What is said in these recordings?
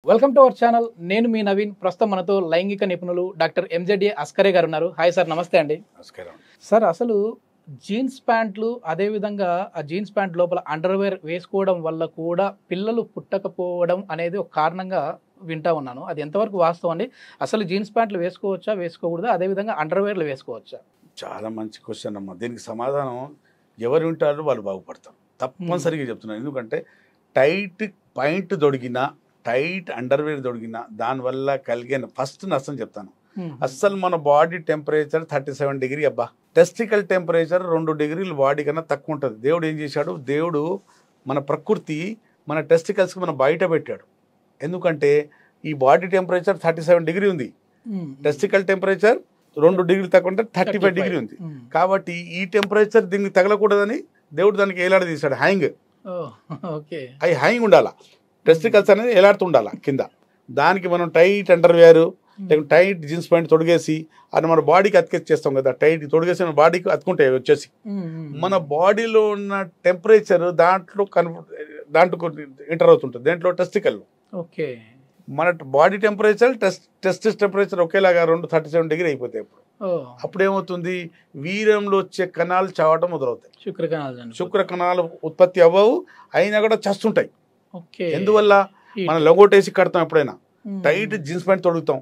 Welcome to our channel. నేను మీ నవీన్. ప్రస్తుతం మనతో లైంగిక నిపుణులు డాక్టర్ ఎంజెడ్ఏ అస్కరే గారు ఉన్నారు. హాయ్ సార్, నమస్తే అండి. నమస్కారం సార్, అసలు జీన్స్ ప్యాంట్లు, అదేవిధంగా ఆ జీన్స్ ప్యాంట్ లోపల అండర్వేర్ వేసుకోవడం వల్ల కూడా పిల్లలు పుట్టకపోవడం అనేది ఒక కారణంగా వింటా ఉన్నాను. అది ఎంతవరకు వాస్తవం అండి? అసలు జీన్స్ ప్యాంట్లు వేసుకోవచ్చా, వేసుకోకూడదా? అదేవిధంగా అండర్వేర్లు వేసుకోవచ్చా? చాలా మంచి క్వశ్చన్ అమ్మా. దీనికి సమాధానం ఎవరు వింటారో వాళ్ళు బాగుపడతారు. తప్పనిసరిగా చెప్తున్నాను. ఎందుకంటే టైట్ పాయింట్ దొడిగినా, టైట్ అండర్వేర్ దొడిగినా దానివల్ల కలిగే ఫస్ట్ నష్టం చెప్తాను. అస్సలు మన బాడీ టెంపరేచర్ 37 డిగ్రీ అబ్బా. టెస్టికల్ టెంపరేచర్ 2 డిగ్రీలు బాడీ కన్నా తక్కువ ఉంటుంది. దేవుడు ఏం చేశాడు? దేవుడు మన ప్రకృతి మన టెస్టికల్స్కి మనం బయట పెట్టాడు. ఎందుకంటే ఈ బాడీ టెంపరేచర్ 37 డిగ్రీ ఉంది, టెస్టికల్ టెంపరేచర్ 2 డిగ్రీలు తక్కువ ఉంటే 35 డిగ్రీ ఉంది. కాబట్టి ఈ టెంపరేచర్ దీనికి తగలకూడదని దేవుడు దానికి ఏలాడి తీశాడు. హ్యాంగ్ అవి హ్యాంగ్ ఉండాలా, టెస్టికల్స్ అనేది ఏలాడుతుండాలా కింద. దానికి మనం టైట్ అండర్వేర్ లేకపోతే టైట్ జీన్స్ ప్యాంట్ తొడిగేసి అది మన బాడీకి అతికేస్తాం కదా. టైట్ తొడిగేసి మన బాడీకి అతుకుంటాయి వచ్చేసి. మన బాడీలో ఉన్న టెంపరేచర్ దాంట్లో ఎంటర్ అవుతుంటుంది. దేంట్లో? టెస్టికల్. ఓకే. మన బాడీ టెంపరేచర్ టెస్టిస్ టెంపరేచర్ ఒకేలాగా 37 డిగ్రీ అయిపోతాయి. అప్పుడేమవుతుంది? వీర్యంలో వచ్చే కణాలు చావటం మొదలవుతాయి. శుక్ర కణాలు ఉత్పత్తి అవ్వవు, అయినా కూడా చస్తుంటాయి. ఎందువల్ల? మనం లొంగోటేసి కడతాం. ఎప్పుడైనా టైట్ జీన్స్ ప్యాంట్ తొడుగుతాం,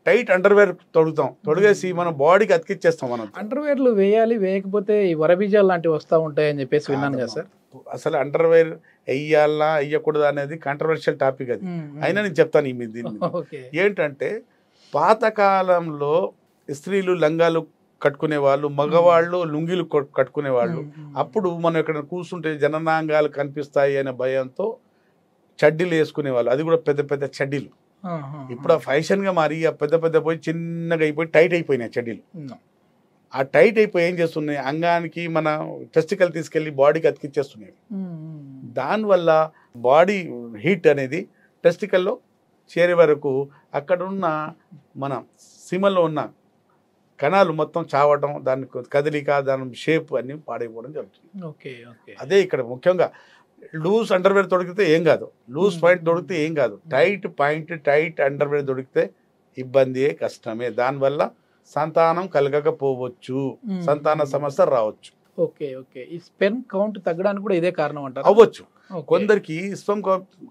టైట్ అండర్వేర్ తొడుగుతాం, తొడిగేసి మన బాడీకి అతికిచ్చేస్తాం. మనం అండర్వేర్లు వేయాలి, వేయకపోతే ఈ వరబీజాలు లాంటివి వస్తూ ఉంటాయి అని చెప్పేసి విన్నాను కదా సార్. అసలు అండర్వేర్ వెయ్యాలా వెయ్యకూడదు అనేది కాంట్రవర్షియల్ టాపిక్ అది. అయినా నేను చెప్తాను ఈ మీద. ఏంటంటే పాతకాలంలో స్త్రీలు లంగాలు కట్టుకునే వాళ్ళు, మగవాళ్ళు లుంగీలు కట్టుకునే వాళ్ళు. అప్పుడు మనం ఇక్కడ కూర్చుంటే జననాంగాలు కనిపిస్తాయి అనే భయంతో చడ్డీలు వేసుకునేవాళ్ళు. అది కూడా పెద్ద పెద్ద చడ్డీలు. ఇప్పుడు ఆ ఫ్యాషన్గా మారి ఆ పెద్ద పెద్ద పోయి చిన్నగా అయిపోయి టైట్ అయిపోయినాయి చడ్డీలు. ఆ టైట్ అయిపోయి ఏం చేస్తున్నాయి? అంగానికి మన టెస్టికల్ తీసుకెళ్ళి బాడీకి అతికిచ్చేస్తున్నాయి. దానివల్ల బాడీ హీట్ అనేది టెస్టికల్లో చేరే వరకు అక్కడున్న మన సీమల్లో ఉన్న కణాలు మొత్తం చావడం, దాని కదలిక, దాని షేప్ అన్ని పాడైపోవడం జరుగుతుంది. అదే ఇక్కడ ముఖ్యంగా లూజ్ అండర్వేర్ దొరికితే ఏం కాదు, లూజ్ పాయింట్ దొరికితే ఏం కాదు. టైట్ పాయింట్, టైట్ అండర్వేర్ దొరికితే ఇబ్బందియే, కష్టమే. దానివల్ల సంతానం కలగకపోవచ్చు, సంతాన సమస్య రావచ్చు. Okay okay. ఈ స్పెర్మ్ కౌంట్ తగ్గడానికి కూడా ఇదే కారణం అంటారు? అవ్వచ్చు. కొందరికి స్పెర్మ్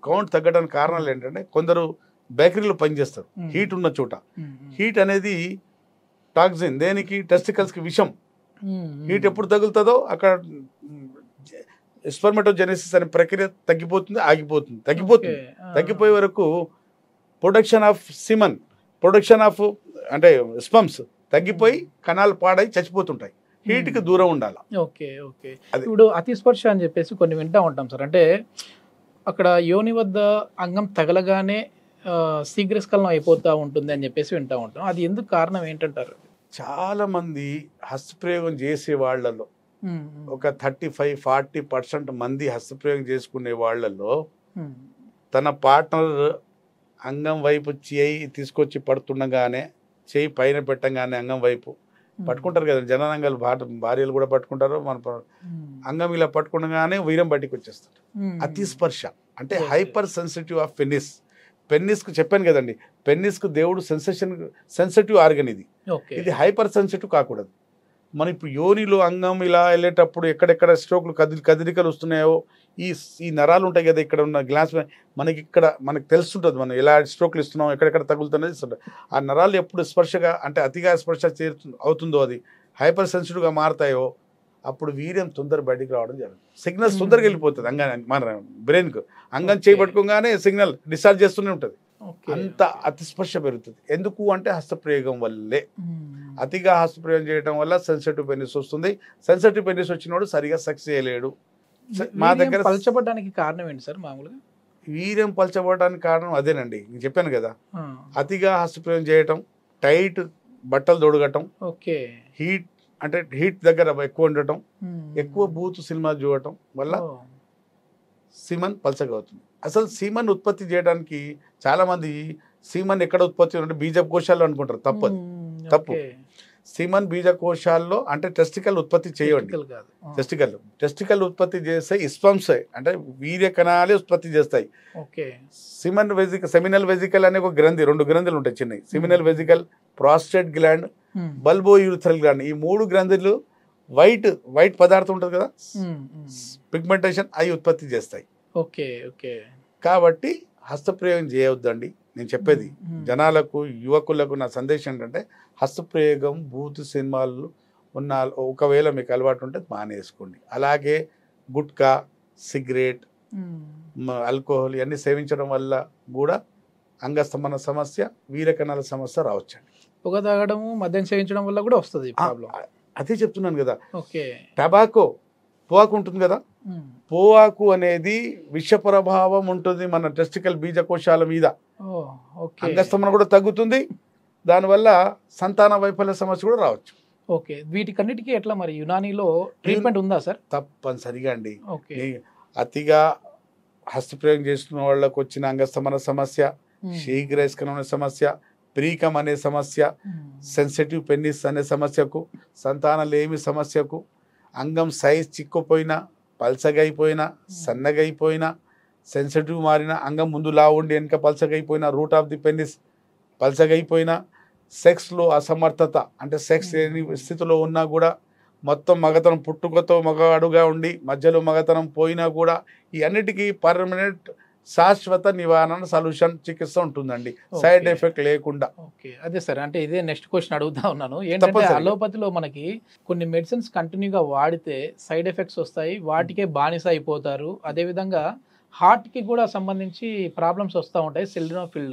కౌంట్ తగ్గడానికి కారణాలు ఏంటంటే, కొందరు బేకరీలో పనిచేస్తారు హీట్ ఉన్న చోట. హీట్ అనేది టాక్సిన్, దేనికి? టెస్టికల్స్కి విషం. హీట్ ఎప్పుడు తగులుతుందో అక్కడ స్పెర్మటోజెనెసిస్ అనే ప్రక్రియ తగ్గిపోతుంది, ఆగిపోతుంది, తగ్గిపోయే వరకు ప్రొడక్షన్ ఆఫ్ సిమన్, ప్రొడక్షన్ ఆఫ్ అంటే స్పమ్స్ తగ్గిపోయి కణాలు పాడై చచ్చిపోతుంటాయి. హీట్కి దూరం ఉండాలి. Okay okay. ఇప్పుడు అతిస్పర్శ అని చెప్పేసి కొన్ని వింటా ఉంటాం సార్. అంటే అక్కడ యోని వద్ద అంగం తగలగానే శీఘ్రస్ఖలనం అయిపోతూ ఉంటుంది అని చెప్పేసి వింటూ ఉంటాం. అది ఎందుకు కారణం ఏంటంటారు? చాలా మంది హస్తప్రయోగం చేసే వాళ్ళలో ఒక 35-40% మంది హస్తప్రయోగం చేసుకునే వాళ్ళలో తన పార్ట్నర్ అంగం వైపు చేయి తీసుకొచ్చి పడుతుండగానే, చేయి పైన పెట్టగానే అంగం వైపు పట్టుకుంటారు కదా జననాంగాలు. భార్యలు కూడా పట్టుకుంటారు. మన అంగం ఇలా పట్టుకుండగానే వీరం బయటికి వచ్చేస్తారు. అతిస్పర్శ అంటే హైపర్ సెన్సిటివ్ ఆఫ్ పెన్నిస్. పెన్నిస్కు చెప్పాను కదండి, పెన్నిస్కు దేవుడు సెన్సిటివ్ ఆర్గన్ ఇది. ఇది హైపర్ సెన్సిటివ్ కాకూడదు. మన ఇప్పుడు యోనిలో అంగం ఇలా వెళ్ళేటప్పుడు ఎక్కడెక్కడ స్ట్రోక్లు కదలికలు వస్తున్నాయో, ఈ నరాలు ఉంటాయి కదా ఇక్కడ ఉన్న గ్లాస్, మనకి తెలుస్తుంటుంది మనం ఎలా స్ట్రోక్లు ఇస్తున్నాం, ఎక్కడెక్కడ తగులుతున్నది. ఆ నరాలు ఎప్పుడు స్పర్శగా అంటే అతిగా స్పర్శ అవుతుందో, అది హైపర్ సెన్సిటివ్గా మారుతాయో, అప్పుడు వీర్యం తొందర బయటికి రావడం జరుగుతుంది. సిగ్నల్స్ తొందరగా వెళ్ళిపోతుంది అంగానికి, మన బ్రెయిన్కు. అంగం చేయబట్టుకోగానే సిగ్నల్ డిశ్చార్జ్ చేస్తూనే ఉంటుంది. అంత అతిస్పర్శ పెరుగుతుంది. ఎందుకు అంటే హస్తప్రయోగం వల్లే. అతిగా హస్తప్రయోగం చేయడం వల్ల సెన్సిటివ్ పెనిస్ వస్తుంది. సెన్సిటివ్ పెనిస్ వచ్చినోడు సరిగా సెక్స్ చేయలేడు. మా దగ్గర పలచబడడానికి కారణం ఏంటి సార్? మామూలుగా వీర్యం పలచబడడానికి కారణం అదేనండి, నేను చెప్పాను కదా. అతిగా హస్తప్రయోగం చేయటం, టైట్ బట్టలు తొడగటం, హీట్ అంటే హీట్ దగ్గర ఎక్కువ ఉండటం, ఎక్కువ బూతు సినిమా చూడటం వల్ల సీమన్ పలచగా అవుతుంది. అసలు సీమన్ ఉత్పత్తి చేయడానికి చాలా మంది సీమన్ ఎక్కడ ఉత్పత్తి అంటే బీజకోశాలు అనుకుంటారు. తప్పు. సిమన్ బీజకోశాల్లో అంటే టెస్టికల్ ఉత్పత్తి చేయండి. Critical కాదు. టెస్టికల్ ఉత్పత్తి చేస్తే ఇస్పమ్స్ అంటే వీర్య కణాలే ఉత్పత్తి చేస్తాయి. ఓకే. సెమినల్ వెజికల్ అనే ఒక గ్రంథి, 2 గ్రంథులు ఉంటాయి చిన్నవి. Seminal vesicle, prostate gland, bulbourethral gland, ఈ 3 గ్రంథులు వైట్ పదార్థం ఉంటుంది కదా, పిగ్మెంటేషన్, అవి ఉత్పత్తి చేస్తాయి. ఓకే. ఓకే. కాబట్టి హస్తప్రయోగం చేయవద్దండి. నేను చెప్పేది జనాలకు, యువకులకు నా సందేశం ఏంటంటే హస్తప్రయోగం బూత్ సినిమాలు ఉన్న ఒకవేళ మీకు అలవాటు ఉంటే మానేసుకోండి. అలాగే గుట్కా, సిగరెట్, ఆల్కహాల్ ఇవన్నీ సేవించడం వల్ల కూడా అంగస్తంభన సమస్య, వీరకణాల సమస్య రావచ్చండి. పొగ తాగడము, మద్యం సేవించడం వల్ల కూడా వస్తుంది ప్రాబ్లం. అదే చెప్తున్నాను కదా. ఓకే. పొగాకు ఉంటుంది కదా, పొగాకు అనేది విష ప్రభావం ఉంటుంది మన టెస్టికల్ బీజకోశాల మీద. అంగస్తంభన కూడా తగ్గుతుంది, దానివల్ల సంతాన వైఫల్య సమస్య కూడా రావచ్చు. ఓకే. వీటికన్నిటికీ ఎట్లా మరి యునానీలో ట్రీట్మెంట్ ఉందా సార్? తప్పనిసరిగా అండి. ఓకే. అతిగా హస్తప్రయోగం చేస్తున్న వాళ్ళకు వచ్చిన అంగస్తంభన సమస్య, శీఘ్రస్ఖలన సమస్య, ప్రీకం అనే సమస్య, సెన్సిటివ్ పెన్నిస్ అనే సమస్యకు, సంతానలేమి సమస్యకు, అంగం సైజ్ చిక్కుపోయినా, పల్చగైపోయినా, సన్నగైపోయినా, సెన్సిటివ్ మారిన, అంగం ముందు లావుండి వెనుక పల్చగైపోయినా, రూట్ ఆఫ్ ది పెన్నిస్ పల్చగైపోయినా, సెక్స్లో అసమర్థత అంటే సెక్స్ లేని స్థితిలో ఉన్నా కూడా, మొత్తం మగతనం పుట్టుకతో మగవాడుగా ఉండి మధ్యలో మగతనం పోయినా కూడా, ఈ అన్నిటికీ పర్మనెంట్ శాశ్వత నివారణ సొల్యూషన్ చికిత్స ఉంటుందండి, సైడ్ ఎఫెక్ట్ లేకుండా. ఓకే. అదే సార్, అంటే ఇదే నెక్స్ట్ క్వశ్చన్ అడుగుతా ఉన్నాను. ఏంటంటే అలోపతిలో మనకి కొన్ని మెడిసిన్స్ కంటిన్యూగా వాడితే సైడ్ ఎఫెక్ట్స్ వస్తాయి, వాటికే బానిస అయిపోతారు. అదేవిధంగా హార్ట్కి కూడా సంబంధించి ప్రాబ్లమ్స్ వస్తూ ఉంటాయి. సెల్డినోఫిల్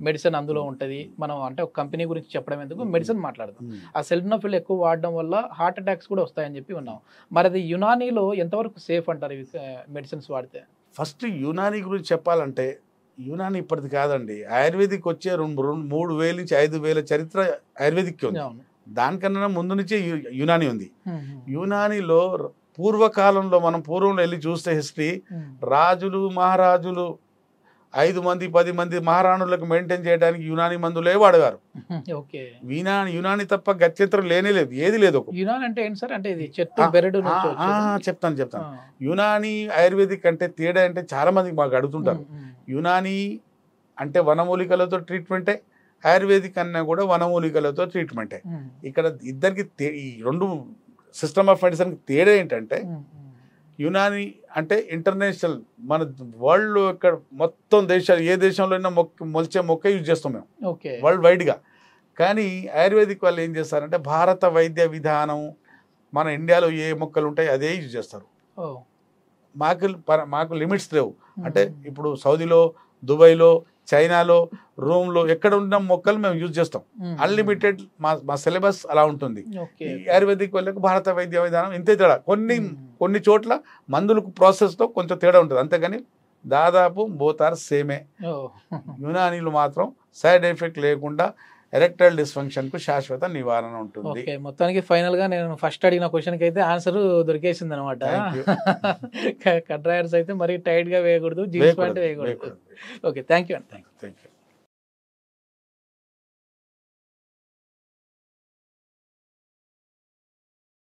మెడిసిన్ అందులో ఉంటుంది. మనం అంటే ఒక కంపెనీ గురించి చెప్పడం ఎందుకు, మెడిసిన్ మాట్లాడదాం. ఆ సెల్డినోఫిల్ ఎక్కువ వాడడం వల్ల హార్ట్ అటాక్స్ కూడా వస్తాయని చెప్పి ఉన్నాం. మరి అది యునానీలో ఎంతవరకు సేఫ్ అంటారు ఇవి మెడిసిన్స్ వాడితే? ఫస్ట్ యునానీ గురించి చెప్పాలంటే, యునానీ ఇప్పటిది కాదండి. ఆయుర్వేదిక్ వచ్చే 3,000 నుంచి 5,000 చరిత్ర ఆయుర్వేదిక్కి ఉంది. దానికన్నా ముందు నుంచే యునానీ ఉంది. యునానీలో పూర్వకాలంలో మనం పూర్వంలో వెళ్ళి చూస్తే హిస్టరీ, రాజులు మహారాజులు 5 మంది 10 మంది మహారాణులకు మెయింటైన్ చేయడానికి యునానీ మందులే వాడేవారు. యునానీ తప్ప గత్యంతరం లేనేలేదు, ఏది లేదు. చెప్తాను. యునానీ ఆయుర్వేదిక్ అంటే తేడా అంటే చాలా మందికి మాకు అడుగుతుంటారు. యునానీ అంటే వనమూలికలతో ట్రీట్మెంటే, ఆయుర్వేదిక్ అన్నా కూడా వనమూలికలతో ట్రీట్మెంటే. ఇక్కడ ఇద్దరికి ఈ 2 సిస్టమ్ ఆఫ్ మెడిసిన్కి తేడా ఏంటంటే, యునానీ అంటే ఇంటర్నేషనల్, మన వరల్డ్ ఇక్కడ మొత్తం దేశాలు ఏ దేశంలో అయినా మొలిచే మొక్క యూజ్ చేస్తాం మేము వరల్డ్ వైడ్గా. కానీ ఆయుర్వేదిక్ వాళ్ళు ఏం చేస్తారంటే, భారత వైద్య విధానం మన ఇండియాలో ఏ మొక్కలు ఉంటాయి అదే యూజ్ చేస్తారు. మాకు లిమిట్స్ లేవు. అంటే ఇప్పుడు సౌదీలో, దుబాయ్లో, చైనాలో, రోమ్లో ఎక్కడ ఉన్న మొక్కలు మేము యూజ్ చేస్తాం. అన్లిమిటెడ్ మా సిలబస్ అలా ఉంటుంది. ఆయుర్వేదిక్ వాళ్ళకు భారత వైద్య విధానం ఇంతే తేడా. కొన్ని చోట్ల మందులకు ప్రాసెస్తో కొంచెం తేడా ఉంటుంది, అంతేగాని దాదాపు బోతార్ సేమే. యునానీలు మాత్రం సైడ్ ఎఫెక్ట్ లేకుండా ఎరెక్టైల్ డిస్ఫంక్షన్కు శాశ్వత నివారణ ఉంటుంది. మొత్తానికి ఫైనల్ గా నేను ఫస్ట్ అడిగిన క్వశ్చన్కి అయితే ఆన్సర్ దొరికేసింది అనమాట. కట్ డ్రైవర్స్ అయితే మరీ టైట్ గా వేయకూడదు, జీన్స్ ప్యాంట్ వేయకూడదు. Okay, thank you.